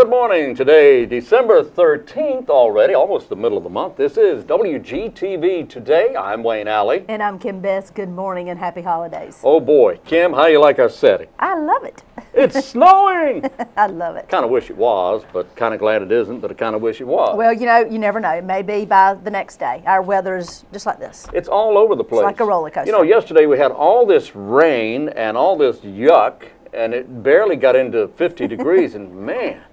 Good morning. Today, December 13th already, almost the middle of the month. This is WGTV Today. I'm Wayne Alley. And I'm Kim Best. Good morning and happy holidays. Oh boy, Kim, how you like our setting? I love it. It's snowing! I love it. Kind of wish it was, but kind of glad it isn't, but I kind of wish it was. Well, you know, you never know. It may be by the next day. Our weather's just like this. It's all over the place. It's like a roller coaster. You know, yesterday we had all this rain and all this yuck, and it barely got into 50 degrees, and man.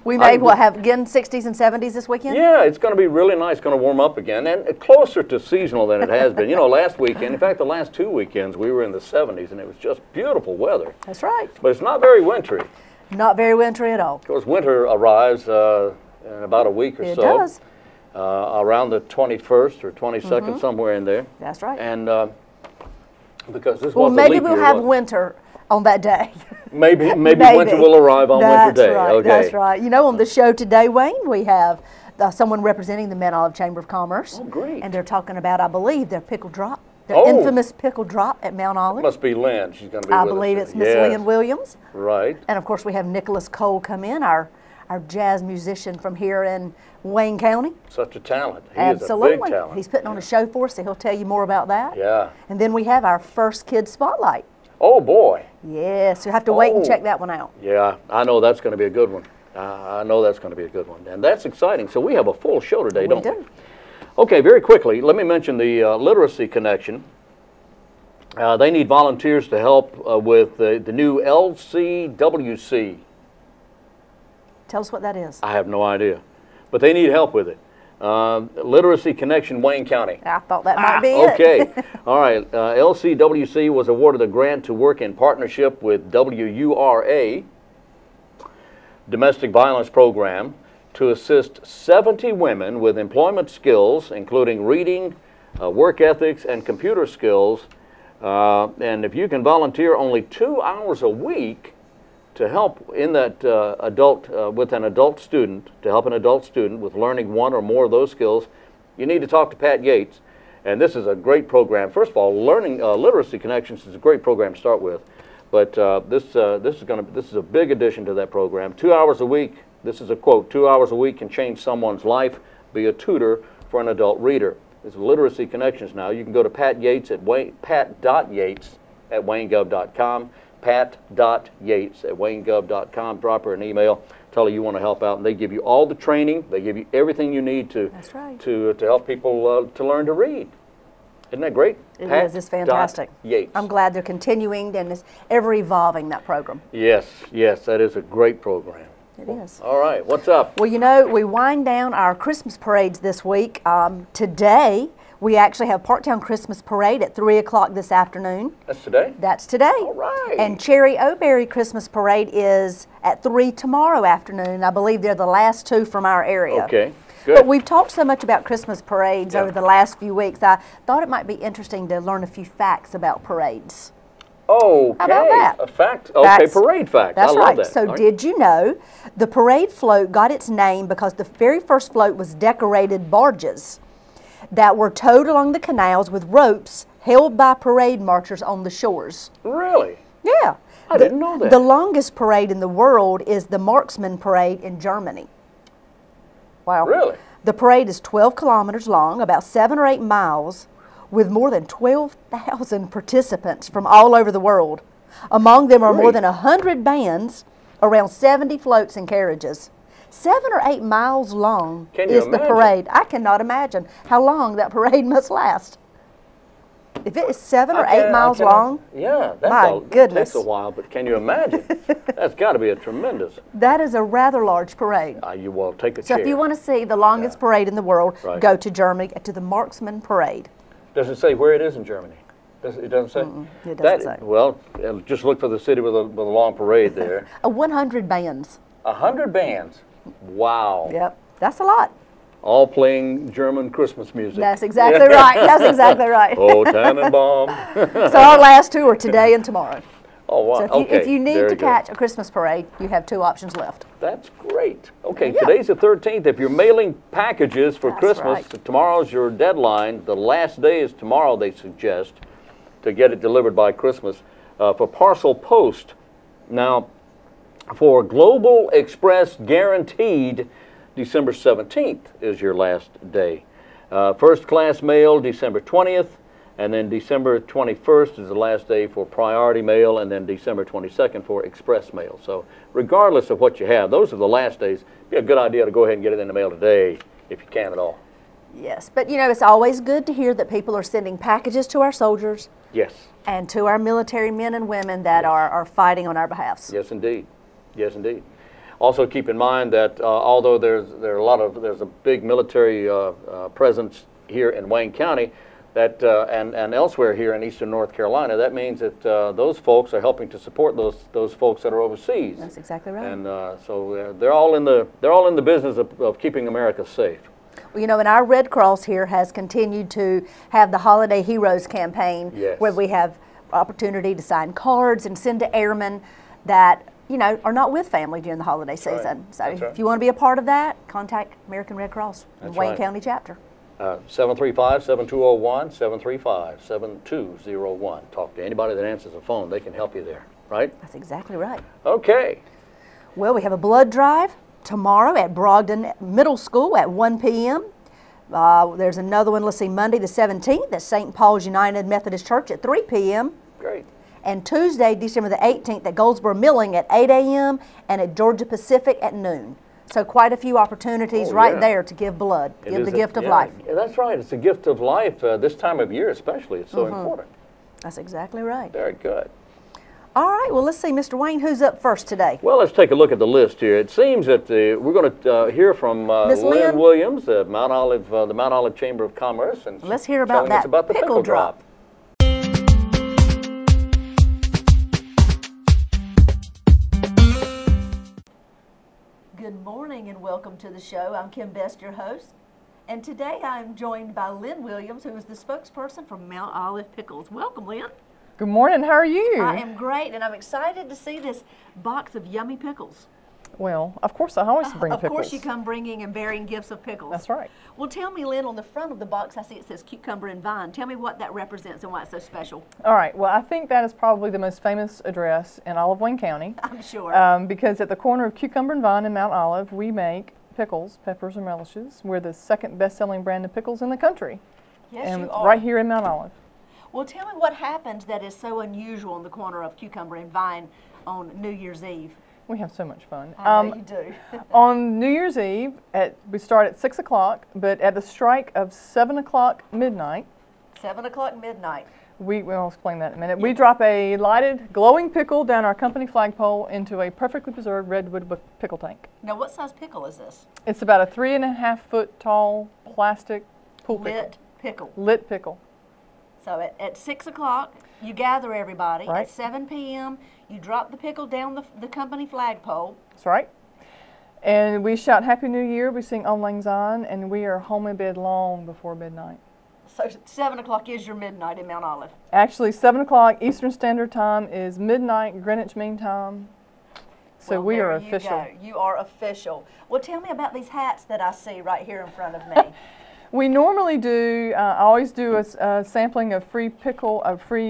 We may have again 60s and 70s this weekend? Yeah, it's going to be really nice, going to warm up again, and closer to seasonal than it has been. You know, last weekend, in fact, the last 2 weekends, we were in the 70s, and it was just beautiful weather. That's right. But it's not very wintry. Not very wintry at all. Of course, winter arrives in about a week or so. It does. Around the 21st or 22nd, somewhere in there. That's right. And because this well, was maybe a leap we'll year, have winter on that day. Maybe winter will arrive on winter day. Right, okay. That's right. You know, on the show today, Wayne, we have someone representing the Mount Olive Chamber of Commerce. Oh, great. And they're talking about, I believe, their pickle drop. Their infamous pickle drop at Mount Olive. It must be LYNN. She's going to be I with us. believe it's Miss LYNN Williams. Right. And of course we have Nicholas Cole come in, our jazz musician from here in Wayne County. Such a talent. He Absolutely. is a big talent. He's putting on a show for us, so he'll tell you more about that. Yeah. And then we have our first Kid Spotlight. Oh, boy. Yes, you have to wait and check that one out. Yeah, I know that's going to be a good one. I know that's going to be a good one. And that's exciting. So we have a full show today, don't we? We do. Okay, very quickly, let me mention the Literacy Connection. They need volunteers to help with the new LCWC. Tell us what that is. I have no idea, but they need help with it. Literacy Connection, Wayne County. I thought that might be it. Okay. All right. LCWC was awarded a grant to work in partnership with WURA, Domestic Violence Program, to assist 70 women with employment skills, including reading, work ethics, and computer skills. And if you can volunteer only 2 hours a week to help in that with an adult student, to help an adult student with learning one or more of those skills, you need to talk to Pat Yates. And this is a great program. First of all, Literacy Connections is a great program to start with. But this is a big addition to that program. 2 hours a week. This is a quote: 2 hours a week can change someone's life. Be a tutor for an adult reader. It's Literacy Connections now. You can go to Pat Yates at pat.yates at waynegov.com. pat.yates at waynegov.com. Drop her an email. Tell her you want to help out, and they give you all the training. They give you everything you need to to help people to learn to read. Isn't that great? It is. It's fantastic. Yates. I'm glad they're continuing and it's ever evolving, that program. Yes, yes, that is a great program. It is. All right, what's up? Well, you know, we wind down our Christmas parades this week. Today, we actually have Parktown Christmas Parade at 3 o'clock this afternoon. That's today? That's today. All right. And Cherry O'Berry Christmas Parade is at 3 tomorrow afternoon. I believe they're the last two from our area. Okay, good. But we've talked so much about Christmas parades over the last few weeks, I thought it might be interesting to learn a few facts about parades. Okay. How about that? A fact? Okay, parade fact. That's I love right. that. So did you know the parade float got its name because the very first float was decorated barges that were towed along the canals with ropes held by parade marchers on the shores. Really? Yeah. I didn't know that. The longest parade in the world is the Marksman Parade in Germany. Wow. Really? The parade is 12 kilometers long, about 7 or 8 miles, with more than 12,000 participants from all over the world. Among them are more than 100 bands, around 70 floats and carriages. 7 or 8 miles long is the parade. I cannot imagine how long that parade must last. If it is 7 or 8 miles long, yeah, my goodness. It takes a while, but can you imagine? That's got to be a tremendous. That is a rather large parade. You will take a So chair. if you want to see the longest parade in the world, go to Germany, to the Marksman Parade. Does it say where it is in Germany? It doesn't say? It doesn't say. Well, just look for the city with a long parade there. 100 bands. 100 bands. Wow. Yep, that's a lot. All playing German Christmas music. That's exactly right. That's exactly right. Oh, Tannenbaum. So our last two are today and tomorrow. Oh, wow. So if you need to catch a Christmas parade, you have 2 options left. That's great. Okay, today's the 13th. If you're mailing packages for Christmas, tomorrow's your deadline. The last day is tomorrow, they suggest, to get it delivered by Christmas for parcel post. Now, For Global Express Guaranteed, December 17th is your last day. First class mail, December 20th, and then December 21st is the last day for priority mail, and then December 22nd for express mail. So regardless of what you have, those are the last days. It'd be a good idea to go ahead and get it in the mail today if you can at all. Yes, but you know, it's always good to hear that people are sending packages to our soldiers. Yes. And to our military men and women that are fighting on our behalf. Yes, indeed. Yes, indeed. Also, keep in mind that although there's a big military presence here in Wayne County, that and elsewhere here in eastern North Carolina, that means that those folks are helping to support those folks that are overseas. That's exactly right. And so they're all in the business of keeping America safe. Well, you know, and our Red Cross here has continued to have the Holiday Heroes campaign, yes, where we have opportunity to sign cards and send to airmen that, you know, are not with family during the holiday season. So if you want to be a part of that, contact American Red Cross, Wayne County chapter. 735-7201, 735-7201. Talk to anybody that answers the phone. They can help you there, right? That's exactly right. Okay. Well, we have a blood drive tomorrow at Brogdon Middle School at 1 p.m. There's another one, let's see, Monday the 17th at St. Paul's United Methodist Church at 3 p.m. Great. And Tuesday, December the 18th at Goldsboro Milling at 8 a.m. and at Georgia Pacific at noon. So quite a few opportunities there to give blood, give the gift of life. Yeah, that's right. It's a gift of life this time of year especially. It's so important. That's exactly right. Very good. All right, well, let's see, Mr. Wayne, who's up first today? Well, let's take a look at the list here. It seems that we're going to hear from Lynn Williams, the Mount Olive Chamber of Commerce, and let's hear about that the pickle drop. Good morning and welcome to the show. I'm Kim Best, your host, and today I'm joined by Lynn Williams, who is the spokesperson for Mount Olive Pickles. Welcome, Lynn. Good morning. How are you? I am great, and I'm excited to see this box of yummy pickles. Well, of course, I always bring pickles. Of course, you come bringing and bearing gifts of pickles. That's right. Well, tell me, Lynn, on the front of the box, I see it says cucumber and vine. Tell me what that represents and why it's so special. All right. Well, I think that is probably the most famous address in all of Wayne County. I'm sure. Because at the corner of Cucumber and Vine in Mount Olive, we make pickles, peppers, and relishes. We're the second best-selling brand of pickles in the country. Yes, and you are. Right here in Mount Olive. Well, tell me what happens that is so unusual in the corner of Cucumber and Vine on New Year's Eve. We have so much fun. I know you do. On New Year's Eve, we start at 6 o'clock, but at the strike of 7 o'clock midnight. 7 o'clock midnight. We'll explain that in a minute. Yes. We drop a lighted, glowing pickle down our company flagpole into a perfectly preserved redwood pickle tank. Now, what size pickle is this? It's about a 3.5-foot tall plastic pool lit pickle. Lit pickle. So at 6 o'clock, you gather everybody. Right. At 7 p.m., you drop the pickle down the company flagpole. That's right. And we shout Happy New Year, we sing Auld Lang Syne, and we are home in bed long before midnight. So 7 o'clock is your midnight in Mount Olive? Actually, 7 o'clock Eastern Standard Time is midnight Greenwich Mean Time. So well, we are official. Go. You are official. Well, tell me about these hats that I see right here in front of me. We normally do, I always do a sampling of free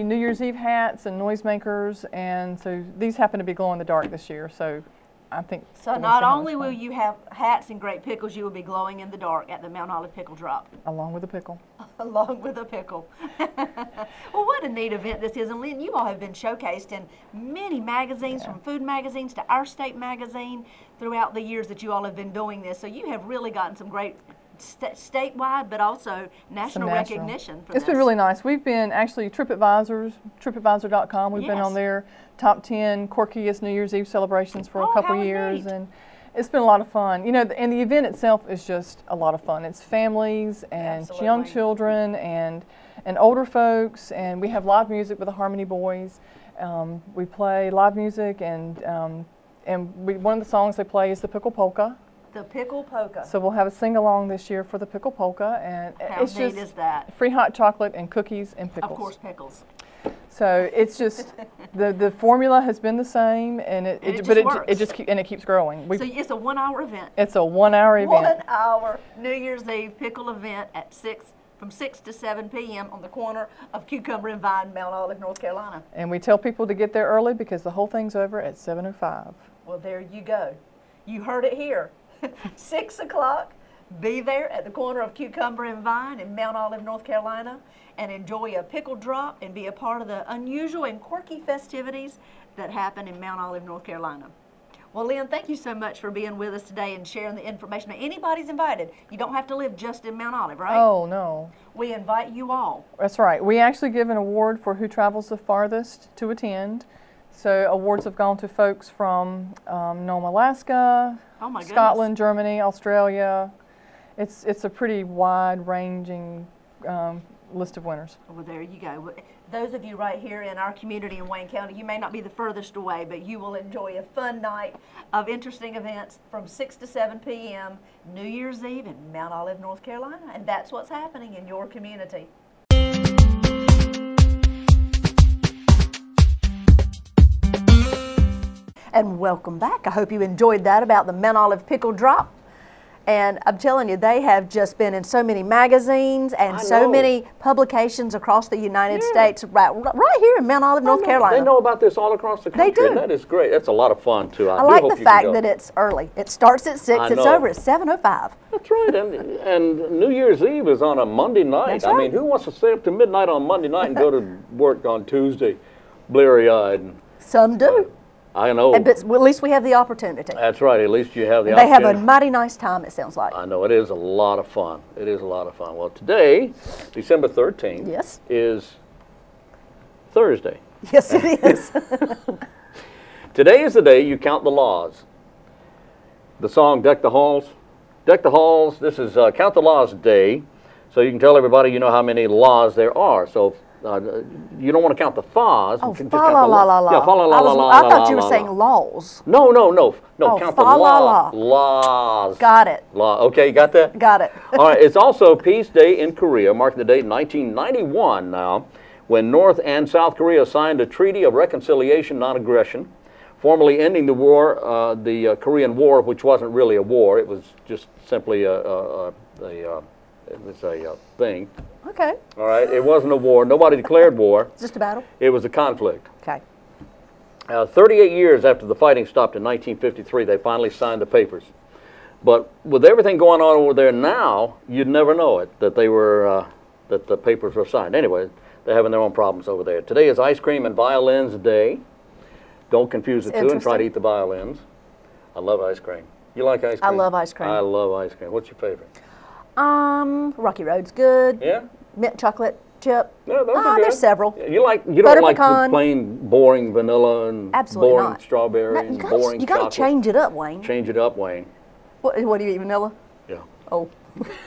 New Year's Eve hats and noisemakers, and so these happen to be glow in the dark this year, so I think. So not only will you have hats and great pickles, you will be glowing in the dark at the Mount Olive Pickle Drop. Along with a pickle. Along with a pickle. Well, what a neat event this is, and Lynn, you all have been showcased in many magazines, from food magazines to Our State magazine, throughout the years that you all have been doing this, so you have really gotten some great statewide, but also national recognition for this. It's been really nice. We've been actually TripAdvisor.com. We've been on their top 10 quirkiest New Year's Eve celebrations for a couple years, and it's been a lot of fun. You know, and the event itself is just a lot of fun. It's families and young children and older folks, and we have live music with the Harmony Boys. We play live music, and one of the songs they play is the Pickle Polka. The Pickle Polka. So we'll have a sing-along this year for the Pickle Polka, and it's just is that? Free hot chocolate and cookies and pickles. Of course, pickles. So it's just the formula has been the same, and it keeps growing. So it's a 1 hour event. It's a 1 hour event. 1 hour New Year's Eve pickle event at from 6 to 7 p.m. on the corner of Cucumber and Vine, Mount Olive, North Carolina. And we tell people to get there early because the whole thing's over at 7:05. Well, there you go. You heard it here. 6 o'clock, be there at the corner of Cucumber and Vine in Mount Olive, North Carolina, and enjoy a pickle drop and be a part of the unusual and quirky festivities that happen in Mount Olive, North Carolina. Well, Lynn, thank you so much for being with us today and sharing the information. Now, anybody's invited. You don't have to live just in Mount Olive, right? Oh, no. We invite you all. That's right. We actually give an award for who travels the farthest to attend. So awards have gone to folks from Nome, Alaska, Scotland, Germany, Australia. It's a pretty wide-ranging list of winners. Well, there you go. Those of you right here in our community in Wayne County, you may not be the furthest away, but you will enjoy a fun night of interesting events from 6 to 7 p.m. New Year's Eve in Mount Olive, North Carolina. And that's what's happening in your community. And welcome back. I hope you enjoyed that about the Mount Olive Pickle Drop. And I'm telling you, they have just been in so many magazines and so many publications across the United States, right here in Mount Olive, North Carolina. They know about this all across the country. They do. And that is great. That's a lot of fun, too. I like the fact that it's early. It starts at 6. It's over at 7:05. That's right. And New Year's Eve is on a Monday night. That's right. I mean, who wants to stay up to midnight on Monday night and go to work on Tuesday, bleary-eyed? Some do. I know. But at least we have the opportunity. That's right. At least you have the They opportunity. have a mighty nice time, it sounds like. I know. It is a lot of fun. It is a lot of fun. Well, today, December 13th, is Thursday. Yes, it is. Today is the day you count the laws. The song Deck the Halls. Deck the Halls. This is Count the Laws Day. So you can tell everybody you know how many laws there are. So you don't want to count the fa's. Oh, fa-la-la-la-la. Yeah, fa-la-la-la-la-la. I thought you were saying laws. No. Oh, count the laws. Got it. Okay, you got that? Got it. All right, it's also Peace Day in Korea, marking the date in 1991 now, when North and South Korea signed a treaty of reconciliation, non-aggression, formally ending the war, the Korean War, which wasn't really a war. It was just simply a thing. Okay. All right, it wasn't a war. Nobody declared war. It's just a battle? It was a conflict. Okay. 38 years after the fighting stopped in 1953, they finally signed the papers. But with everything going on over there now, you'd never know it, that they were, that the papers were signed. Anyway, they're having their own problems over there. Today is Ice Cream and Violins Day. Don't confuse the two and try to eat the violins. I love ice cream. You like ice cream? I love ice cream. I love ice cream. What's your favorite? Rocky Road's good. Yeah? Mint chocolate chip. No, those are good. There's several. You don't Butter like pecan. the plain boring vanilla and Absolutely boring not. strawberry No, and boring you got chocolate. to change it up, Wayne. Change it up, Wayne. What do you eat, vanilla? Yeah. Oh,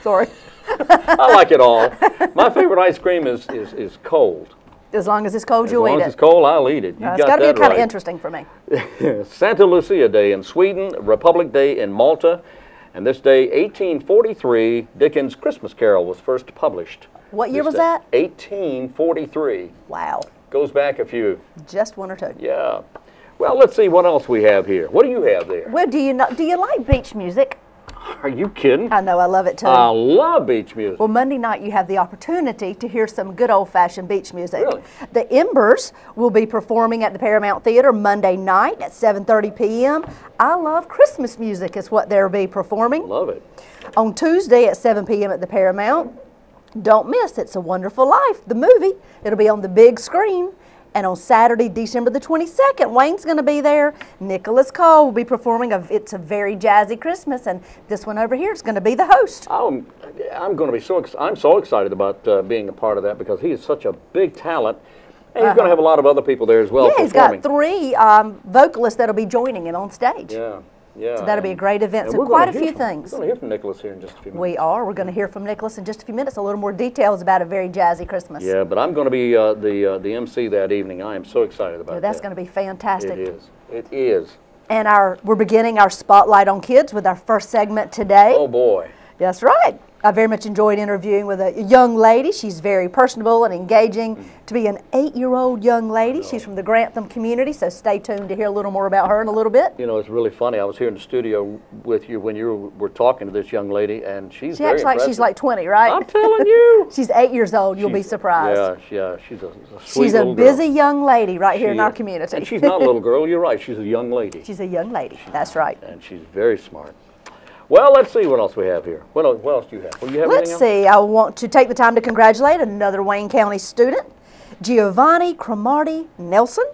sorry. I like it all. My favorite ice cream is cold. As long as it's cold, you'll eat it. As long as it's cold, I'll eat it. It's got to be kind of interesting for me. Santa Lucia Day in Sweden, Republic Day in Malta, and this day, 1843, Dickens' Christmas Carol was first published. What year was that? 1843. Wow. Goes back a few. Just one or two. Yeah. Well, let's see what else we have here. What do you have there? Well, do you like beach music? Are you kidding? I know, I love it too. I love beach music. Well, Monday night you have the opportunity to hear some good old-fashioned beach music. Really? The Embers will be performing at the Paramount Theater Monday night at 7:30 p.m. I Love Christmas Music is what they'll be performing. Love it. On Tuesday at 7 p.m. at the Paramount, don't miss It's a Wonderful Life, the movie. It'll be on the big screen. And on Saturday, December the 22nd, Wayne's going to be there. Nicholas Cole will be performing It's a Very Jazzy Christmas, and this one over here is going to be the host. I'm going to be I'm so excited about being a part of that because he is such a big talent. And he's going to have a lot of other people there as well performing. He's got 3 vocalists that'll be joining him on stage. Yeah. Yeah, so that'll be a great event. And so quite a few things. We're going to hear from Nicholas here in just a few minutes. We are. We're going to hear from Nicholas in just a few minutes. A little more details about A Very Jazzy Christmas. Yeah, but I'm going to be the MC that evening. I am so excited about that. That's going to be fantastic. It is. It is. And we're beginning our Spotlight on Kids with our first segment today. Oh, boy. That's right. I very much enjoyed interviewing with a young lady. She's very personable and engaging. To be an 8-year-old young lady, she's from the Grantham community, so stay tuned to hear a little more about her in a little bit. You know, it's really funny. I was here in the studio with you when you were talking to this young lady, and she's She very acts like impressive. she's like 20, right? I'm telling you. She's 8 years old. You'll be surprised. Yeah, she's a sweet She's a little busy girl. young lady right here in our is. community. And she's not a little girl. You're right. She's a young lady. She's a young lady. That's right. And she's very smart. Well, let's see what else we have here. What else do you have? Well, you have Let's anything see. I want to take the time to congratulate another Wayne County student, Giovanni Cromartie Nelson.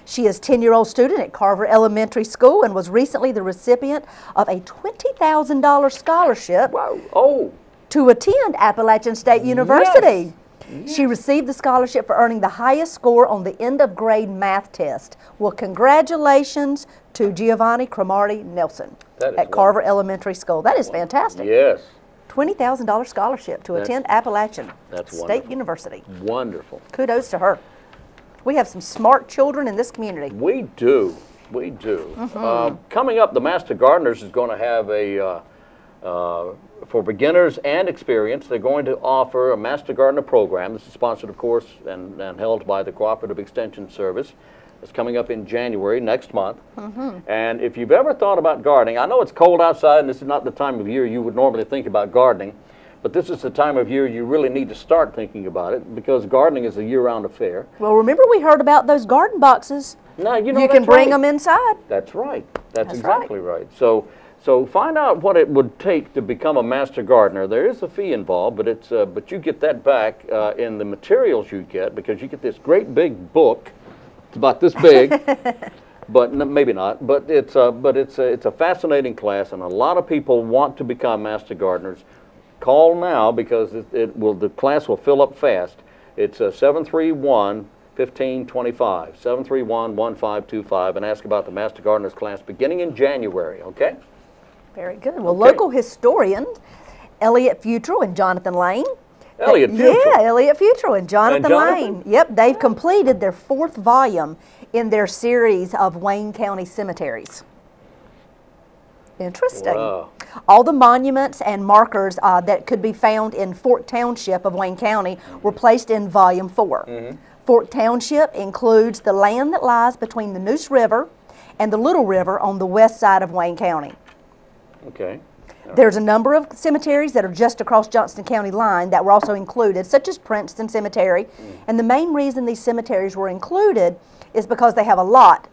She is a 10-year-old student at Carver Elementary School and was recently the recipient of a $20,000 scholarship Wow. Oh. to attend Appalachian State University. Yes. She received the scholarship for earning the highest score on the end-of-grade math test. Well, congratulations to Giovanni Cromartie Nelson at Carver Elementary School. That is fantastic. Yes. $20,000 scholarship to attend Appalachian State University. Wonderful. Kudos to her. We have some smart children in this community. We do. We do. Coming up, the Master Gardeners is going to have a, for beginners and experienced, they're going to offer a Master Gardener program. This is sponsored, of course, and held by the Cooperative Extension Service. It's coming up in January, next month. And if you've ever thought about gardening, I know it's cold outside and this is not the time of year you would normally think about gardening, but this is the time of year you really need to start thinking about it because gardening is a year-round affair. Well, remember we heard about those garden boxes. Now, you know, you can bring them inside. That's right. That's exactly right. So find out what it would take to become a Master Gardener. There is a fee involved, but it's but you get that back in the materials you get because you get this great big book. It's about this big, but maybe not. But it's a fascinating class, and a lot of people want to become Master Gardeners. Call now because the class will fill up fast. It's 731-1525, 731-1525, and ask about the Master Gardeners class beginning in January. Okay. Very good. Well, local historians Elliot Futrell and Jonathan Lane. Elliot Futrell. Yeah, Elliot Futrell and Jonathan Lane. Yep, they've completed their 4th volume in their series of Wayne County cemeteries. Interesting. Wow. All the monuments and markers that could be found in Fork Township of Wayne County were placed in Volume 4. Fork Township includes the land that lies between the Neuse River and the Little River on the west side of Wayne County. Okay. There's a number of cemeteries that are just across Johnston County line that were also included, such as Princeton Cemetery. And the main reason these cemeteries were included is because they have a lot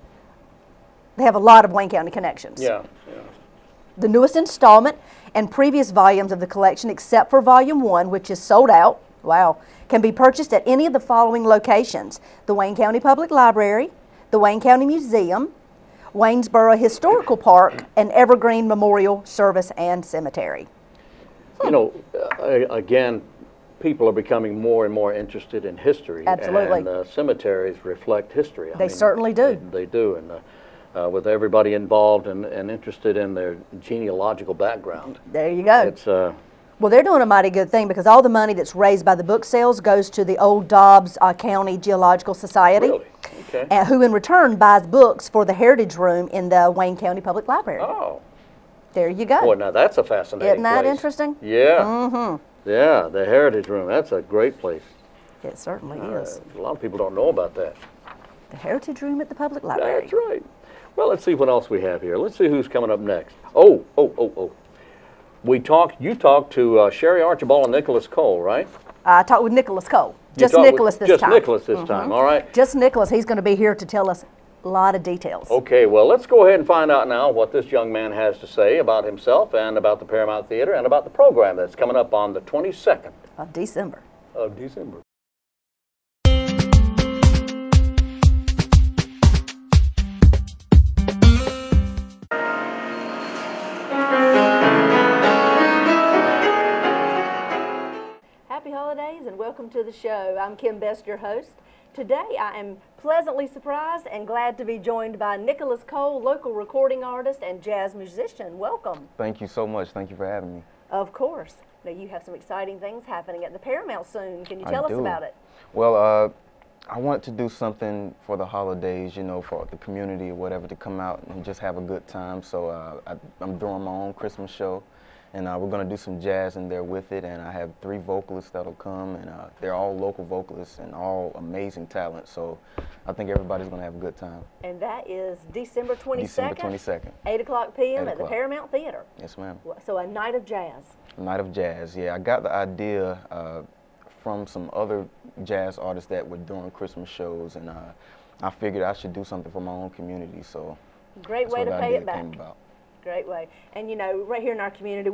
of Wayne County connections. Yeah. The newest installment and previous volumes of the collection, except for Volume 1, which is sold out, wow, can be purchased at any of the following locations: the Wayne County Public Library, the Wayne County Museum, Waynesboro Historical Park, and Evergreen Memorial Service and Cemetery. You know, again, people are becoming more and more interested in history. Absolutely. And cemeteries reflect history. They certainly do. They do. And with everybody involved and interested in their genealogical background. There you go. It's, well, they're doing a mighty good thing because all the money that's raised by the book sales goes to the Old Dobbs County Geological Society. Really? Okay. And who in return buys books for the Heritage Room in the Wayne County Public Library. Oh. There you go. Boy, now that's a fascinating Isn't that place. interesting? Yeah. Yeah, the Heritage Room. That's a great place. It certainly is. A lot of people don't know about that. The Heritage Room at the Public Library. That's right. Well, let's see what else we have here. Let's see who's coming up next. You talked to Sherry Archibald and Nicholas Cole, right? I talked with Nicholas Cole. Just Nicholas this time. Just Nicholas this time, all right. Just Nicholas. He's going to be here to tell us a lot of details. Okay, well, let's go ahead and find out now what this young man has to say about himself and about the Paramount Theater and about the program that's coming up on the 22nd of December. Happy holidays and welcome to the show. I'm Kim Best, your host. Today I am pleasantly surprised and glad to be joined by Nicholas Cole, local recording artist and jazz musician. Welcome. Thank you so much. Thank you for having me. Of course. Now you have some exciting things happening at the Paramount soon. Can you tell us about it? Well, I want to do something for the holidays, you know, for the community or whatever, to come out and just have a good time. So I'm doing my own Christmas show, And we're going to do some jazz in there with it, and I have 3 vocalists that'll come, and they're all local vocalists and all amazing talent, so I think everybody's going to have a good time. And that is December 22nd? December 22nd. 8 o'clock p.m. 8 at the o'clock. Paramount Theater. Yes, ma'am. So a night of jazz. Night of Jazz, yeah. I got the idea from some other jazz artists that were doing Christmas shows, and I figured I should do something for my own community, so Great way to pay it back. came about. Great way. And you know, right here in our community,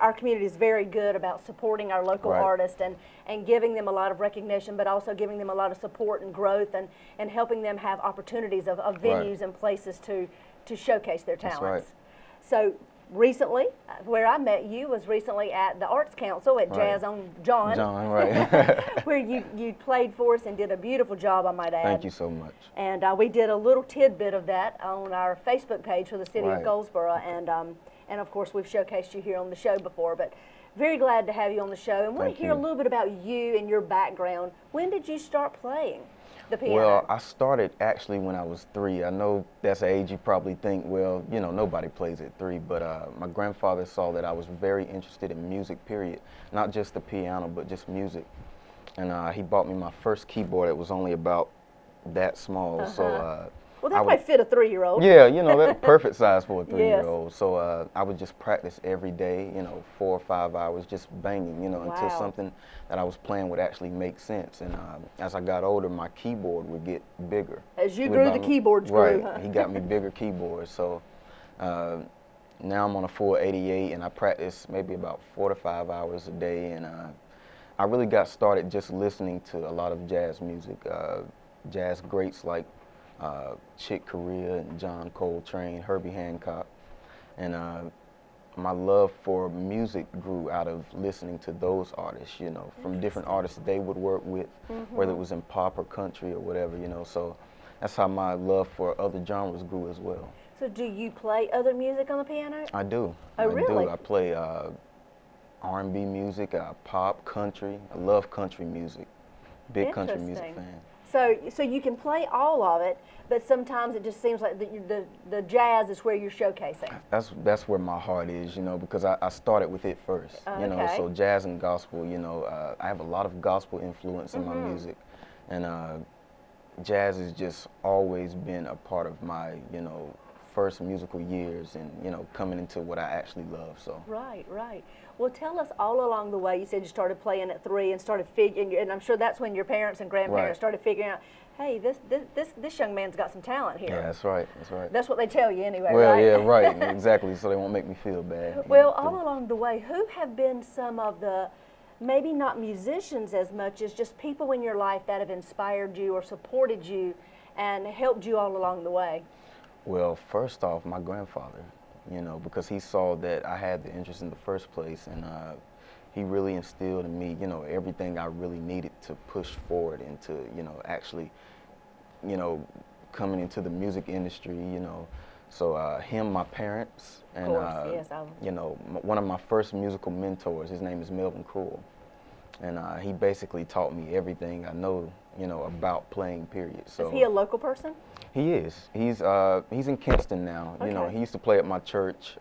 our community is very good about supporting our local artists and giving them a lot of recognition, but also giving them a lot of support and growth and helping them have opportunities of venues and places to showcase their talents. Right. So recently, where I met you was recently at the Arts Council at Jazz on John. John, right. Where you played for us and did a beautiful job, I might add. Thank you so much. And we did a little tidbit of that on our Facebook page for the City of Goldsboro, and of course we've showcased you here on the show before, but very glad to have you on the show. And want to hear a little bit about you and your background. When did you start playing the piano? Well, I started actually when I was 3. I know that's an age you probably think, well, you know, nobody plays at 3, but my grandfather saw that I was very interested in music, period. Not just the piano, but just music. And he bought me my first keyboard. It was only about that small, so well, that might fit a 3-year-old. Yeah, you know, that's perfect size for a 3-year-old. Yes. So I would just practice every day, you know, 4 or 5 hours just banging, you know, until something that I was playing would actually make sense. And as I got older, my keyboard would get bigger. As you grew, the keyboards grew. Right, he got me bigger keyboards. So now I'm on a full 88, and I practice maybe about 4 to 5 hours a day. And I really got started just listening to a lot of jazz music, jazz greats like Chick Corea and John Coltrane, Herbie Hancock, and my love for music grew out of listening to those artists, you know, from different artists they would work with, whether it was in pop or country or whatever, you know, so that's how my love for other genres grew as well. So do you play other music on the piano? I do. Oh, really? I do. I play R&B music, pop, country. I love country music. Big country music fan. So you can play all of it, but sometimes it just seems like the jazz is where you're showcasing. That's where my heart is, you know, because I started with it first, you know, so jazz and gospel, you know, I have a lot of gospel influence in my music, and jazz has just always been a part of my, you know, first musical years and, you know, coming into what I actually love, so. Right, right. Well, tell us all along the way. You said you started playing at 3 and started figuring, and I'm sure that's when your parents and grandparents started figuring out, hey, this young man's got some talent here. Yeah, that's right, that's right. That's what they tell you anyway, well, right? yeah, right, exactly, so they won't make me feel bad. Well, all along the way, who have been some of the, maybe not musicians as much as just people in your life that have inspired you or supported you and helped you all along the way? Well, first off, my grandfather, you know, because he saw that I had the interest in the first place, and he really instilled in me, you know, everything I really needed to push forward into, you know, actually, you know, coming into the music industry, you know. So him, my parents, and, you know, one of my first musical mentors, his name is Melvin Cruel, and he basically taught me everything I know, you know, about playing, period. So, is he a local person? He is. He's in Kinston now. You know, he used to play at my church,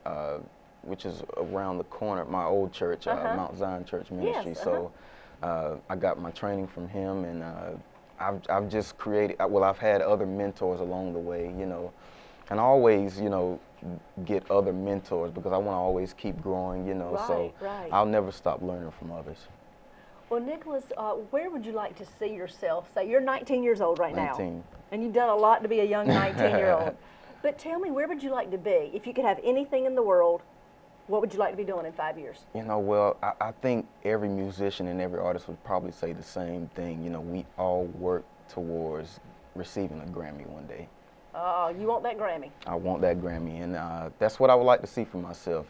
which is around the corner, my old church, Mount Zion Church Ministry. Yes, so I got my training from him, and I've just created, well, I've had other mentors along the way, you know, and I always, you know, get other mentors because I want to always keep growing, you know, so I'll never stop learning from others. Well, Nicholas, where would you like to see yourself? Say you're 19 years old right 19. now, and you've done a lot to be a young 19-year-old. But tell me, where would you like to be? If you could have anything in the world, what would you like to be doing in 5 years? You know, well, I think every musician and every artist would probably say the same thing. You know, we all work towards receiving a Grammy one day. Oh, you want that Grammy? I want that Grammy, and that's what I would like to see for myself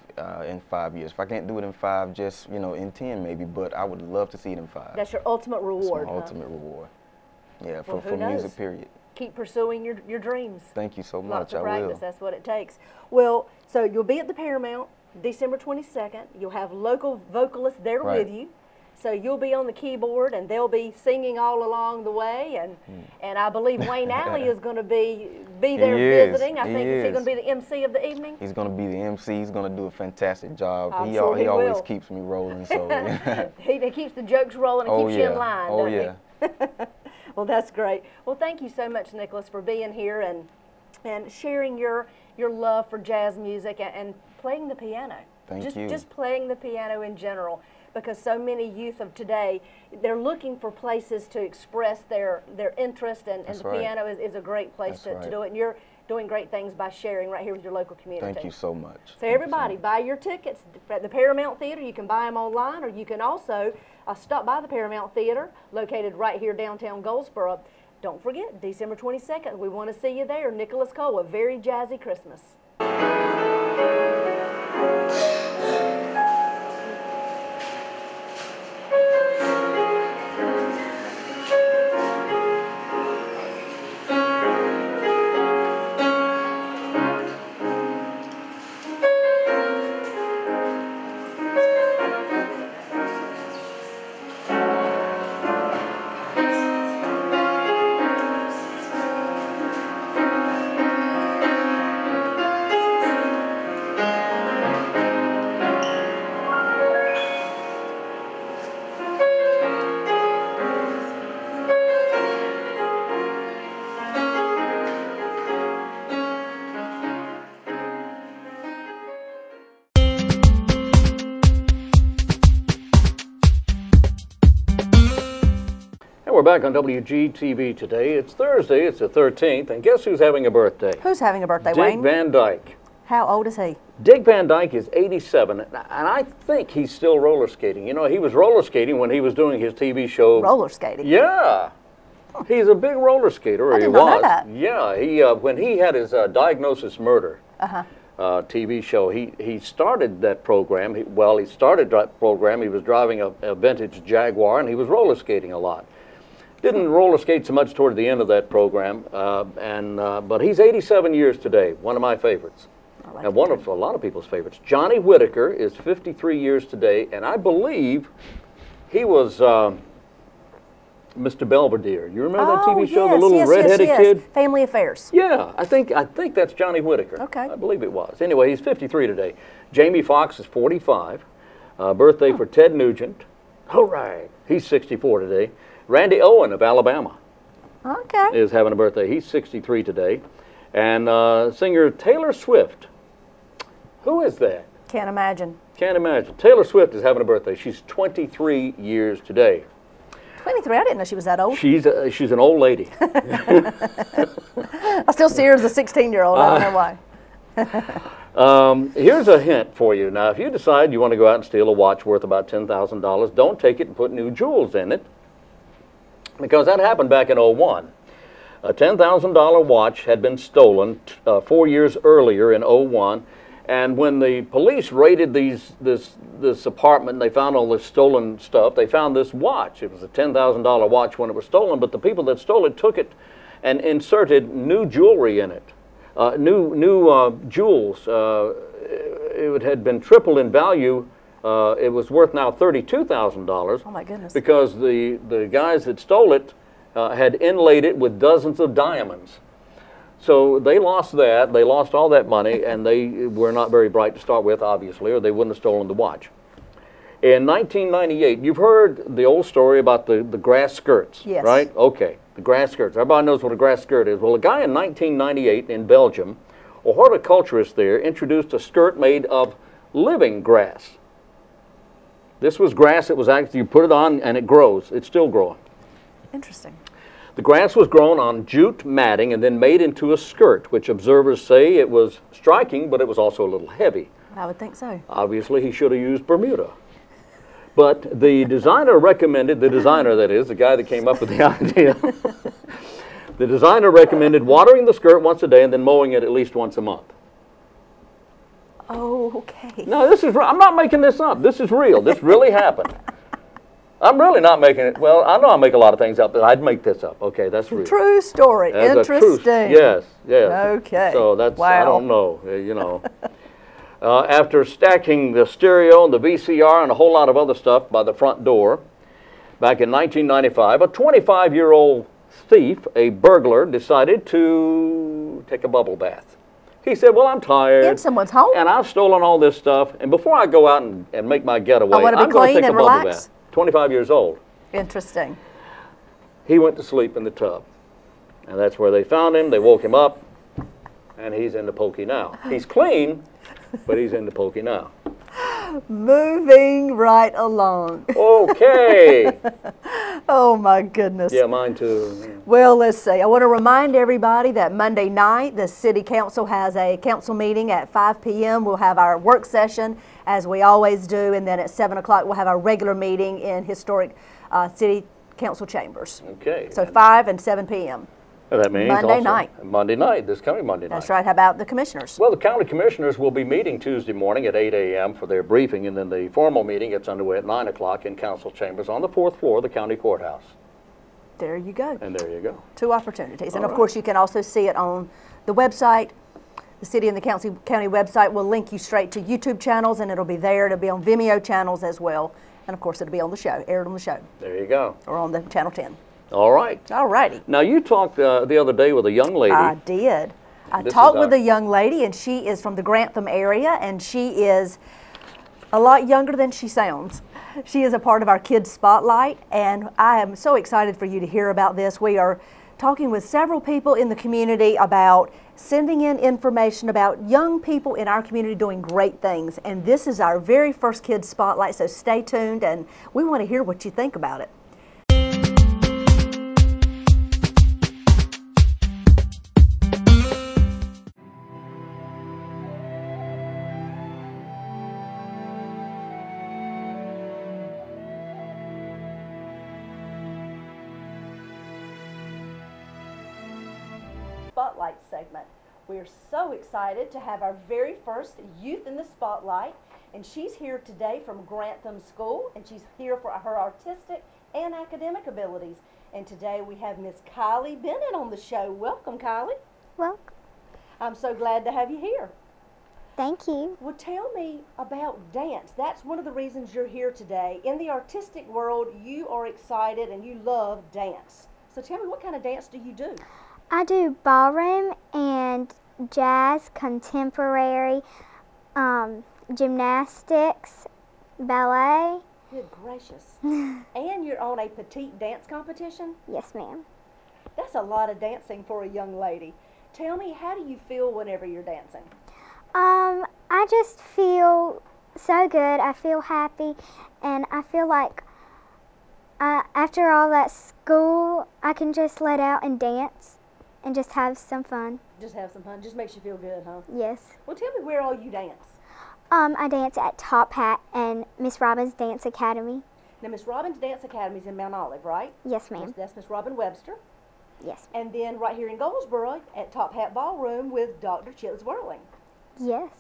in 5 years. If I can't do it in 5, just, you know, in 10 maybe, but I would love to see it in 5. That's your ultimate reward. That's my ultimate reward. Yeah, well, for music, period. Keep pursuing your dreams. Thank you so much. Lots of practice, that's what it takes. Well, so you'll be at the Paramount December 22nd. You'll have local vocalists there with you. So you'll be on the keyboard, and they'll be singing all along the way. And I believe Wayne Alley is going to be there visiting. I think is he going to be the MC of the evening? He's going to be the MC. He's going to do a fantastic job. I'm He sure he always will. keeps me rolling. So he keeps the jokes rolling and keeps you in line. Oh doesn't yeah. he? Well, that's great. Well, thank you so much, Nicholas, for being here and sharing your love for jazz music and playing the piano. Thank you. Just playing the piano in general, because so many youth of today, they're looking for places to express their interest, and the piano is a great place to do it. And you're doing great things by sharing right here with your local community. Thank you so much. So everybody, buy your tickets at the Paramount Theater. You can buy them online, or you can also stop by the Paramount Theater, located right here downtown Goldsboro. Don't forget, December 22nd, we want to see you there. Nicholas Cole, A Very Jazzy Christmas. We're back on WGTV today. It's Thursday, it's the 13th, and guess who's having a birthday? Who's having a birthday, Dick Wayne? Van Dyke. How old is he? Dick Van Dyke is 87, and I think he's still roller skating. You know, he was roller skating when he was doing his TV show. Roller skating? Yeah. He's a big roller skater, or I he did was. not know that. Yeah, when he had his Diagnosis Murder TV show, he started that program. He started that program. He was driving a vintage Jaguar, and he was roller skating a lot. Didn't roller skate so much toward the end of that program, but he's 87 years today, one of my favorites. And one of a lot of people's favorites. Johnny Whitaker is 53 years today, and I believe he was Mr. Belvedere. You remember that TV show, the little redheaded kid? Family Affairs. Yeah, I think that's Johnny Whitaker. Okay. I believe it was. Anyway, he's 53 today. Jamie Foxx is 45. Birthday for Ted Nugent. All right. He's 64 today. Randy Owen of Alabama is having a birthday. He's 63 today. And singer Taylor Swift. Who is that? Can't imagine. Can't imagine. Taylor Swift is having a birthday. She's 23 years today. 23? I didn't know she was that old. She's an old lady. I still see her as a 16-year-old. I don't know why. Here's a hint for you. Now, if you decide you want to go out and steal a watch worth about $10,000, don't take it and put new jewels in it, because that happened back in '01. A $10,000 watch had been stolen 4 years earlier in '01, and when the police raided this apartment and they found all this stolen stuff, they found this watch. It was a $10,000 watch when it was stolen, but the people that stole it took it and inserted new jewelry in it. New jewels. It had been tripled in value. It was worth now $32,000. Oh my goodness! Because the guys that stole it had inlaid it with dozens of diamonds. So they lost that. They lost all that money, and they were not very bright to start with, obviously, or they wouldn't have stolen the watch. In 1998, you've heard the old story about the grass skirts, yes. Right? Okay, the grass skirts. Everybody knows what a grass skirt is. Well, a guy in 1998 in Belgium, a horticulturist there, introduced a skirt made of living grass. This was grass. It was actually, you put it on and it grows. It's still growing. Interesting. The grass was grown on jute matting and then made into a skirt, which observers say it was striking, but it was also a little heavy. I would think so. Obviously, he should have used Bermuda. But the designer recommended, the designer that is, the guy that came up with the idea, the designer recommended watering the skirt once a day and then mowing it at least once a month. Oh, okay. No, I'm not making this up. This is real. This really happened. I'm really not making it. Well, I know I make a lot of things up, but I'd make this up. Okay, that's real. True story. That's interesting. Yes, yes. Okay. So that's, wow. I don't know, you know. after stacking the stereo and the VCR and a whole lot of other stuff by the front door back in 1995, a 25-year-old thief, a burglar, decided to take a bubble bath. He said, well, I'm tired. In someone's home? And I've stolen all this stuff. And before I go out and make my getaway, I want to be I'm going to clean take a and bubble relax. bath. 25 years old. Interesting. He went to sleep in the tub. And that's where they found him. They woke him up. And he's in the pokey now. He's clean, but he's in the pokey now. Moving right along. Okay. Oh, my goodness. Yeah, mine too. Well, let's see. I want to remind everybody that Monday night, the City Council has a council meeting at 5 p.m. We'll have our work session, as we always do, and then at 7 o'clock, we'll have our regular meeting in historic City Council chambers. Okay. So 5 and 7 p.m. That means Monday also night. Monday night, this coming Monday night. That's right. How about the commissioners? Well, the county commissioners will be meeting Tuesday morning at 8 a.m. for their briefing, and then the formal meeting gets underway at 9 o'clock in council chambers on the 4th floor of the county courthouse. There you go. And there you go. 2 opportunities. And of course, you can also see it on the website. The city and the county website will link you straight to YouTube channels, and it'll be there. It'll be on Vimeo channels as well. And of course, it'll be on the show, aired on the show. There you go. Or on the Channel 10. All right. All righty. Now, you talked the other day with a young lady. I did. I This talked is with a young lady, and she is from the Grantham area, and she is a lot younger than she sounds. She is a part of our Kids Spotlight, and I am so excited for you to hear about this. We are talking with several people in the community about sending in information about young people in our community doing great things, and this is our very first Kids Spotlight, so stay tuned, and we want to hear what you think about it. Spotlight segment. We're so excited to have our very first Youth in the Spotlight, and she's here today from Grantham School, and she's here for her artistic and academic abilities. And today we have Miss CAILEE Bennett on the show. Welcome, CAILEE. Welcome. I'm so glad to have you here. Thank you. Well, tell me about dance. That's one of the reasons you're here today. In the artistic world, you are excited and you love dance. So tell me, what kind of dance do you do? I do ballroom and jazz, contemporary, gymnastics, ballet. Good gracious. And you're on a petite dance competition? Yes, ma'am. That's a lot of dancing for a young lady. Tell me, how do you feel whenever you're dancing? I just feel so good. I feel happy, and I feel like after all that school, I can just let out and dance and just have some fun. Just have some fun. Just makes you feel good, huh? Yes. Well, tell me where all you dance. I dance at Top Hat and Miss Robin's Dance Academy. Now, Miss Robin's Dance Academy is in Mount Olive, right? Yes, ma'am. That's Miss Robin Webster. Yes. And then right here in Goldsboro at Top Hat Ballroom with Dr. Chitley's Whirling. Yes.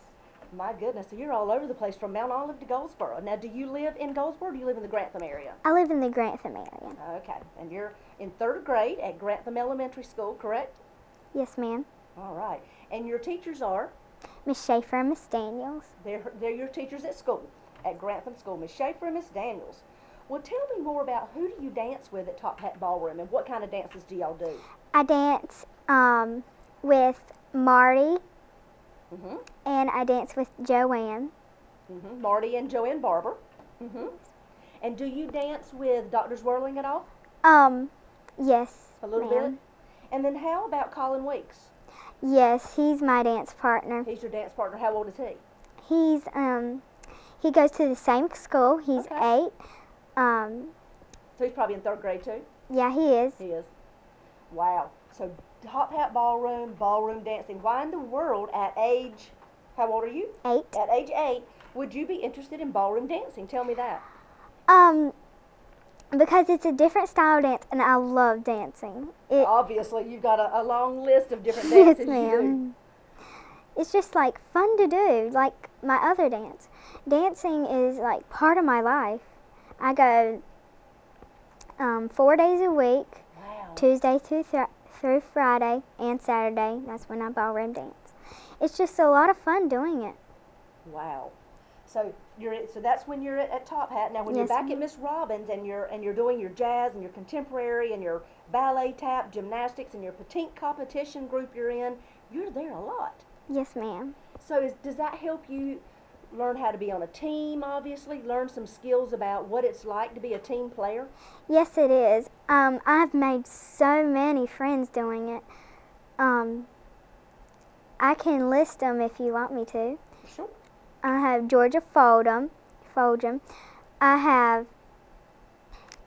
My goodness, so you're all over the place from Mount Olive to Goldsboro. Now, do you live in Goldsboro or do you live in the Grantham area? I live in the Grantham area. Okay, and you're in 3rd grade at Grantham Elementary School, correct? Yes, ma'am. All right, and your teachers are? Miss Schaefer and Miss Daniels. They're your teachers at school, at Grantham School, Miss Schaefer and Miss Daniels. Well, tell me more about who do you dance with at Top Hat Ballroom, and what kind of dances do y'all do? I dance with Marty, and I dance with Joanne. Marty and Joanne Barber. And do you dance with Dr. Whirling at all? Yes, A little ma'am. bit? And then how about Colin Weeks? Yes, he's my dance partner. He's your dance partner. How old is he? He's he goes to the same school. He's Okay. 8. So he's probably in 3rd grade too? Yeah, he is. He is. Wow. So Top Hat Ballroom, ballroom dancing. Why in the world at age, how old are you? 8. At age 8, would you be interested in ballroom dancing? Tell me that. Because it's a different style of dance, and I love dancing. Obviously, you've got a long list of different Yes, dances you do. ma'am. It's just like fun to do, like my other dance. Dancing is like part of my life. I go 4 days a week, Wow. Tuesday through Friday and Saturday. That's when I ballroom dance. It's just a lot of fun doing it. Wow. So so that's when you're at Top Hat. Now when you're Yes, back ma'am. at Miss Robbins and you're doing your jazz and your contemporary and your ballet, tap, gymnastics and your petite competition group you're in, you're there a lot. Yes, ma'am. So does that help you learn how to be on a team, obviously, learn some skills about what it's like to be a team player? Yes, it is. I've made so many friends doing it. I can list them if you want me to. Sure. I have Georgia Foldham. I have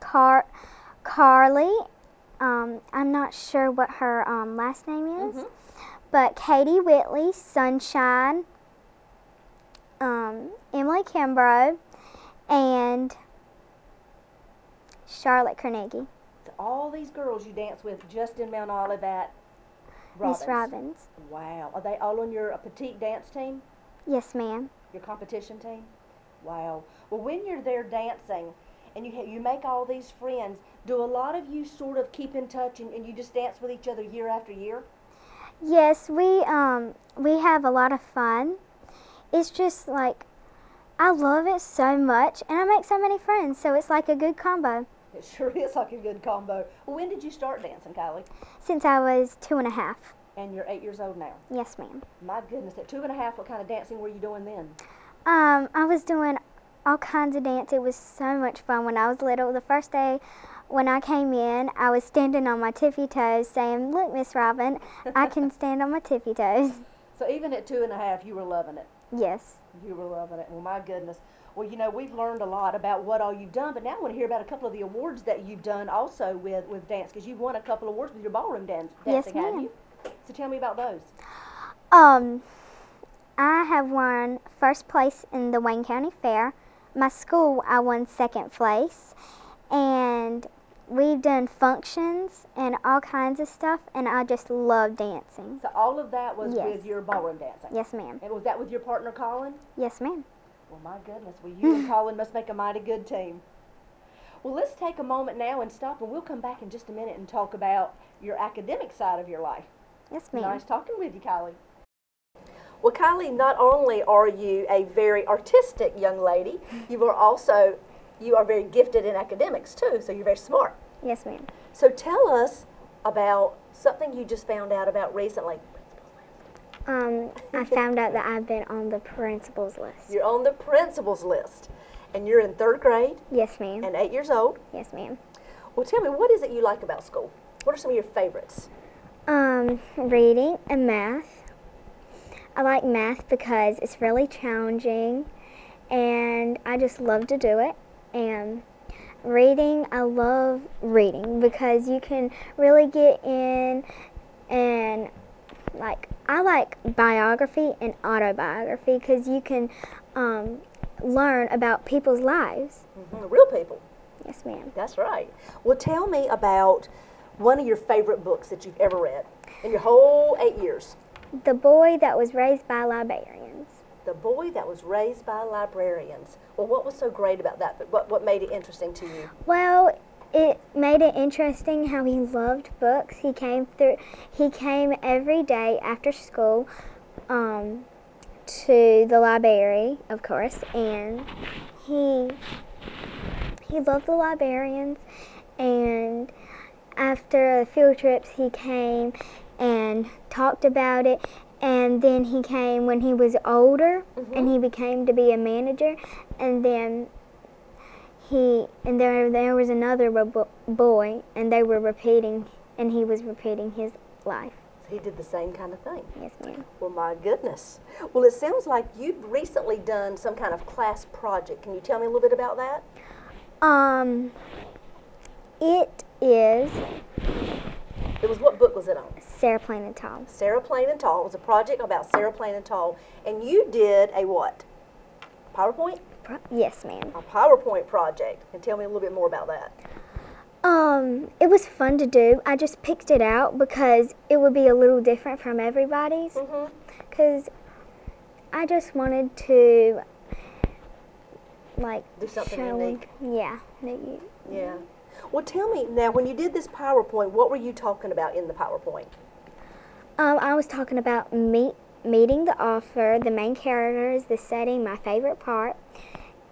Carly. I'm not sure what her last name is, but Katie Whitley, Sunshine, Emily Kimbrough, and Charlotte Carnegie. So all these girls you dance with just in Mount Olive at Robbins. Miss Robbins. Wow. Are they all on your petite dance team? Yes, ma'am. Your competition team? Wow. Well, when you're there dancing and you make all these friends, do a lot of you sort of keep in touch and you just dance with each other year after year? Yes, we have a lot of fun. It's just like, I love it so much, and I make so many friends, so it's like a good combo. It sure is like a good combo. Well, when did you start dancing, Kylie? Since I was 2.5. And you're 8 years old now. Yes, ma'am. My goodness, at 2.5, what kind of dancing were you doing then? I was doing all kinds of dance. It was so much fun when I was little. The first day when I came in, I was standing on my tippy toes saying, "Look, Miss Robin, I can stand on my tippy toes." So even at 2.5, you were loving it. Yes. You were loving it. Well, my goodness. Well, you know, we've learned a lot about what all you've done, but now I want to hear about a couple of the awards that you've done also with dance, because you've won a couple of awards with your ballroom dancing, Yes, haven't ma'am. you? So tell me about those. I have won first place in the Wayne County Fair. My school, I won second place. And we've done functions and all kinds of stuff, and I just love dancing. So all of that was Yes. with your ballroom dancing? Yes, ma'am. And was that with your partner, Colin? Yes, ma'am. Well, my goodness. Well, you and Colin must make a mighty good team. Well, let's take a moment now and stop, and we'll come back in just a minute and talk about your academic side of your life. Yes, ma'am. Nice talking with you, Kylie. Well, Kylie, not only are you a very artistic young lady, you are very gifted in academics too, so you're very smart. Yes, ma'am. So tell us about something you just found out about recently. I found out that I've been on the principal's list. You're on the principal's list, and you're in 3rd grade Yes, ma'am. and 8 years old. Yes, ma'am. Well, tell me, what is it you like about school? What are some of your favorites? Reading and math. I like math because it's really challenging, and I just love to do it. And reading, I love reading because you can really get in, and I like biography and autobiography because you can learn about people's lives. Real people. Yes, ma'am. That's right. Well, tell me about one of your favorite books that you've ever read in your whole 8 years. The Boy That Was Raised by Librarians. The Boy That Was Raised by Librarians. Well, what was so great about that? What made it interesting to you? Well, it made it interesting how he loved books. He came every day after school to the library, of course, and he loved the librarians. And after the field trips, he came and talked about it. And then he came when he was older, and he became to be a manager. And then there was another boy, and they were repeating, and he was repeating his life. So he did the same kind of thing. Yes, ma'am. Well, my goodness. Well, it sounds like you've recently done some kind of class project. Can you tell me a little bit about that? What book was it on? Sarah Plain and Tall. Sarah Plain and Tall. It was a project about Sarah Plain and Tall. And you did a what? PowerPoint? Yes, ma'am. A PowerPoint project. And tell me a little bit more about that. It was fun to do. I just picked it out because it would be a little different from everybody's. Because I just wanted to, do something show, unique. Yeah. Yeah. Well, tell me, now, when you did this PowerPoint, what were you talking about in the PowerPoint? I was talking about meet meeting the author, the main characters, the setting, my favorite part,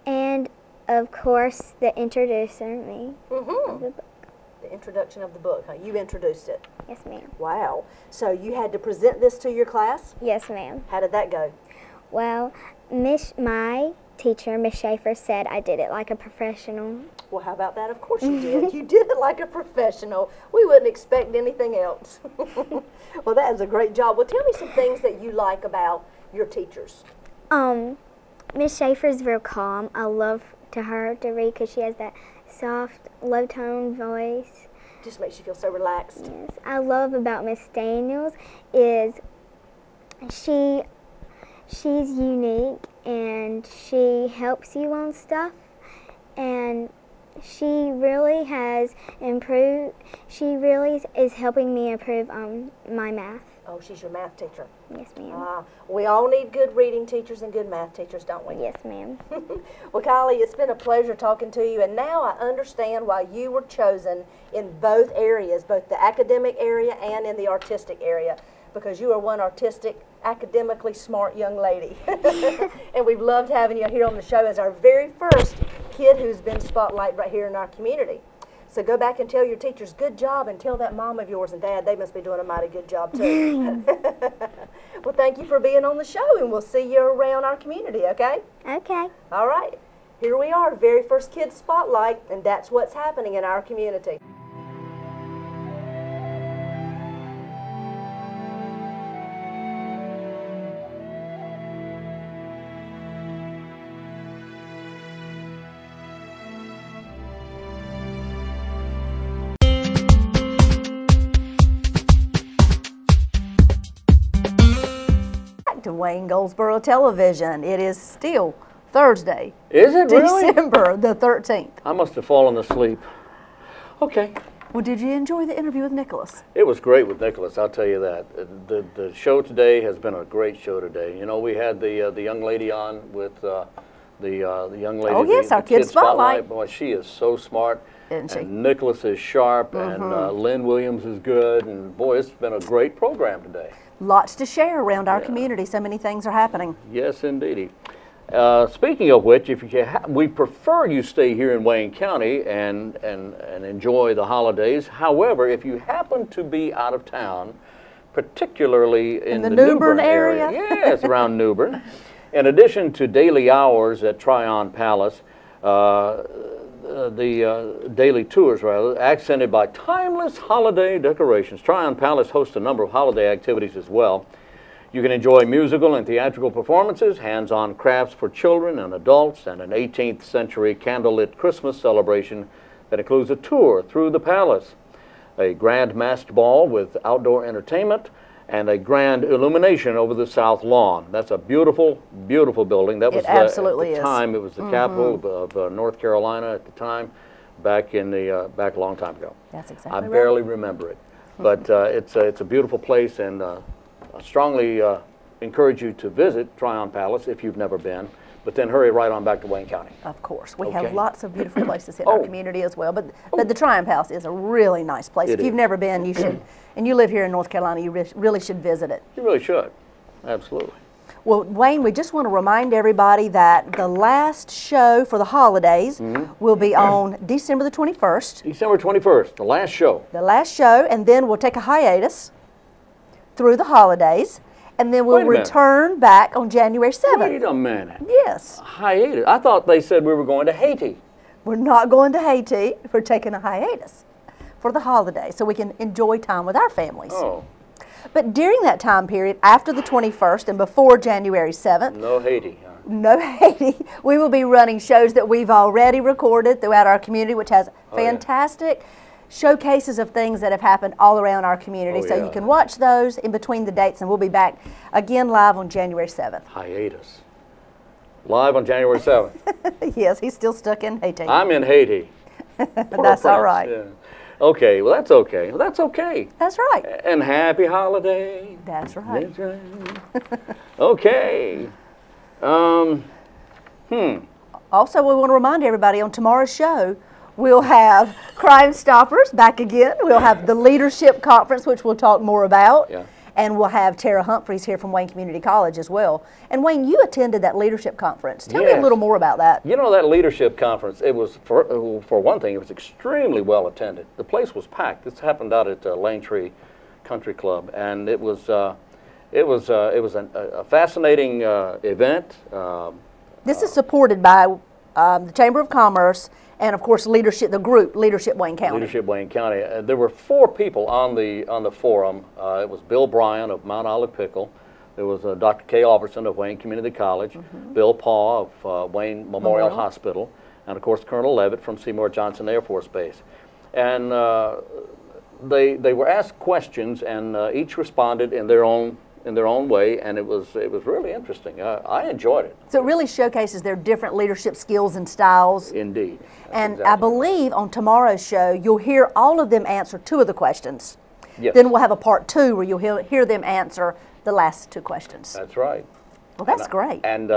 and of course the introducing me of the book. The introduction of the book, huh? You introduced it. Yes, ma'am. Wow. So you had to present this to your class? Yes, ma'am. How did that go? Well, my teacher, Miss Schaefer, said I did it like a professional. Well, how about that? Of course you did. You did it like a professional. We wouldn't expect anything else. Well, that is a great job. Well, tell me some things that you like about your teachers. Miss Schaefer's real calm. I love her to read because she has that soft, low-tone voice. Just makes you feel so relaxed. Yes. I love about Miss Daniels is she's unique and she helps you on stuff, and she really has improved. She really is helping me improve my math. Oh, she's your math teacher. Yes, ma'am. We all need good reading teachers and good math teachers, don't we? Yes, ma'am. Well, Kylie, it's been a pleasure talking to you, and now I understand why you were chosen in both areas, both the academic area and in the artistic area, because you are one artistic, academically smart young lady. And we've loved having you here on the show as our very first kid who's been spotlighted right here in our community. So go back and tell your teachers, good job, and tell that mom of yours and dad they must be doing a mighty good job too. Well, thank you for being on the show, and we'll see you around our community, okay? Okay. All right. Here we are, very first kid spotlight, and that's what's happening in our community. To Wayne Goldsboro Television. It is still Thursday. Is it really? December the 13th. I must have fallen asleep. Okay. Well, did you enjoy the interview with Nicholas? It was great with Nicholas, I'll tell you that. The show today has been a great show today. You know, we had the young lady on with the young lady. Oh, yes, our Kid Spotlight. Boy, she is so smart. Isn't she? And Nicholas is sharp, and Lynn Williams is good, and boy, it's been a great program today. Lots to share around our community. So many things are happening. Yes, indeedy. Speaking of which, if you we prefer you stay here in Wayne County and enjoy the holidays. However, if you happen to be out of town, particularly in the New Bern area, yes, around New Bern, in addition to daily hours at Tryon Palace, the daily tours, rather, accented by timeless holiday decorations. Tryon Palace hosts a number of holiday activities as well. You can enjoy musical and theatrical performances, hands-on crafts for children and adults, and an 18th century candlelit Christmas celebration that includes a tour through the palace, a grand masked ball with outdoor entertainment, and a grand illumination over the south lawn. That's a beautiful, beautiful building. That was It absolutely at the time. It was the capital of North Carolina at the time, back a long time ago. That's exactly I right. barely remember it, but it's a beautiful place, and I strongly encourage you to visit Tryon Palace if you've never been. But then hurry right on back to Wayne County. Of course. We Okay. have lots of beautiful places in our community as well. But the Tryon Palace is a really nice place. If you've never been, you should. And you live here in North Carolina, you really should visit it. You really should. Absolutely. Well, Wayne, we just want to remind everybody that the last show for the holidays will be on December the 21st. December 21st, the last show. The last show, and then we'll take a hiatus through the holidays, and then we'll return back on January 7th. Wait a minute. Yes. Hiatus. I thought they said we were going to Haiti. We're not going to Haiti. We're taking a hiatus for the holidays so we can enjoy time with our families. Oh. But during that time period, after the 21st and before January 7th, No Haiti. Huh? no Haiti, we will be running shows that we've already recorded throughout our community, which has fantastic showcases of things that have happened all around our community. So you can watch those in between the dates, and we'll be back again live on January 7th. Hiatus. Live on January 7th. Yes, he's still stuck in Haiti. I'm in Haiti. That's all right. Yeah. Okay, well, that's okay. Well, that's okay. That's right. And happy holiday. That's right. That's right. Okay. Also, we want to remind everybody on tomorrow's show, we'll have Crime Stoppers back again. We'll have the Leadership Conference, which we'll talk more about. Yeah. And we'll have Tara Humphreys here from Wayne Community College as well. And Wayne, you attended that leadership conference. Tell me a little more about that. You know, that leadership conference, it was, for one thing, it was extremely well attended. The place was packed. This happened out at Lane Tree Country Club, and it was a fascinating event. This is supported by the Chamber of Commerce and, of course, leadership, the group, Leadership Wayne County. Leadership Wayne County. There were 4 people on the forum. It was Bill Bryan of Mount Olive Pickle. There was Dr. Kay Alverson of Wayne Community College, Bill Paw of Wayne Memorial Hospital, and of course Colonel Levitt from Seymour Johnson Air Force Base. And they were asked questions, and each responded in their own way, and it was really interesting. I enjoyed it. So it really showcases their different leadership skills and styles. Indeed. And exactly I believe on tomorrow's show, you'll hear all of them answer 2 of the questions. Yes. Then we'll have a part 2 where you'll hear them answer the last 2 questions. That's right. Well, that's great. And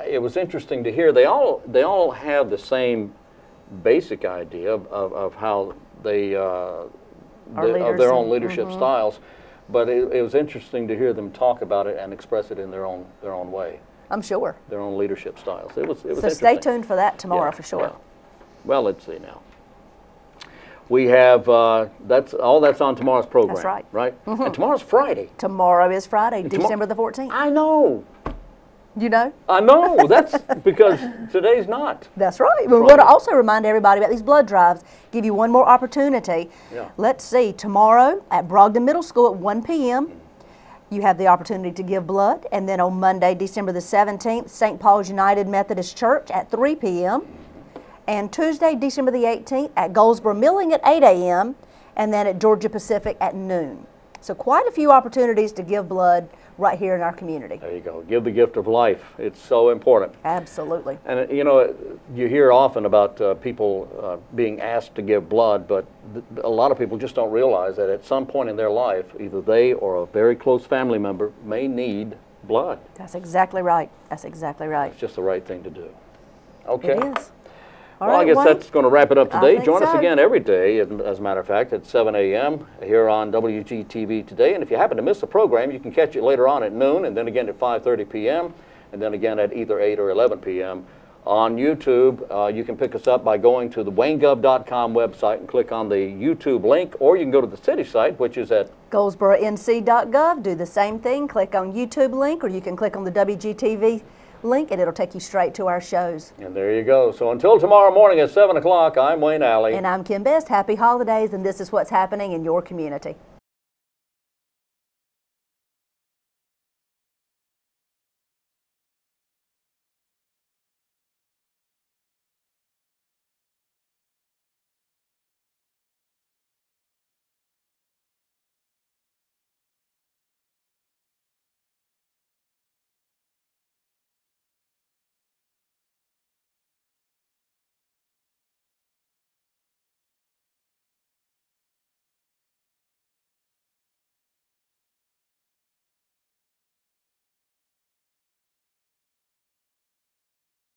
it was interesting to hear they all have the same basic idea of how they of their own leadership styles. But it was interesting to hear them talk about it and express it in their own way. I'm sure. Their own leadership styles. It was so interesting. Stay tuned for that tomorrow for sure. Yeah. Well, let's see now. We have that's on tomorrow's program. That's right. Right. And tomorrow's Friday. Tomorrow is Friday, December the 14th. I know. You know? I know. That's because today's not. That's right. We want to also remind everybody about these blood drives. Give you one more opportunity. Yeah. Let's see. Tomorrow at Brogdon Middle School at 1 p.m. you have the opportunity to give blood. And then on Monday, December the 17th, St. Paul's United Methodist Church at 3 p.m. And Tuesday, December the 18th at Goldsboro Milling at 8 a.m. and then at Georgia Pacific at noon. So quite a few opportunities to give blood right here in our community. There you go. Give the gift of life. It's so important. Absolutely. And you know, you hear often about people being asked to give blood, but a lot of people just don't realize that at some point in their life, either they or a very close family member may need blood. That's exactly right. That's exactly right. It's just the right thing to do. Okay. It is. All Well, I right, guess Wayne. that's going to wrap it up today. think Join us so. again every day, as a matter of fact, at 7 a.m. here on WGTV Today. And if you happen to miss the program, you can catch it later on at noon, and then again at 5:30 p.m., and then again at either 8 or 11 p.m. on YouTube. You can pick us up by going to the WayneGov.com website and click on the YouTube link, or you can go to the city site, which is at GoldsboroNC.gov. Do the same thing. Click on YouTube link, or you can click on the WGTV link, and it'll take you straight to our shows. And there you go. So until tomorrow morning at 7 o'clock, I'm Wayne Alley. And I'm Kim Best. Happy holidays, and this is what's happening in your community.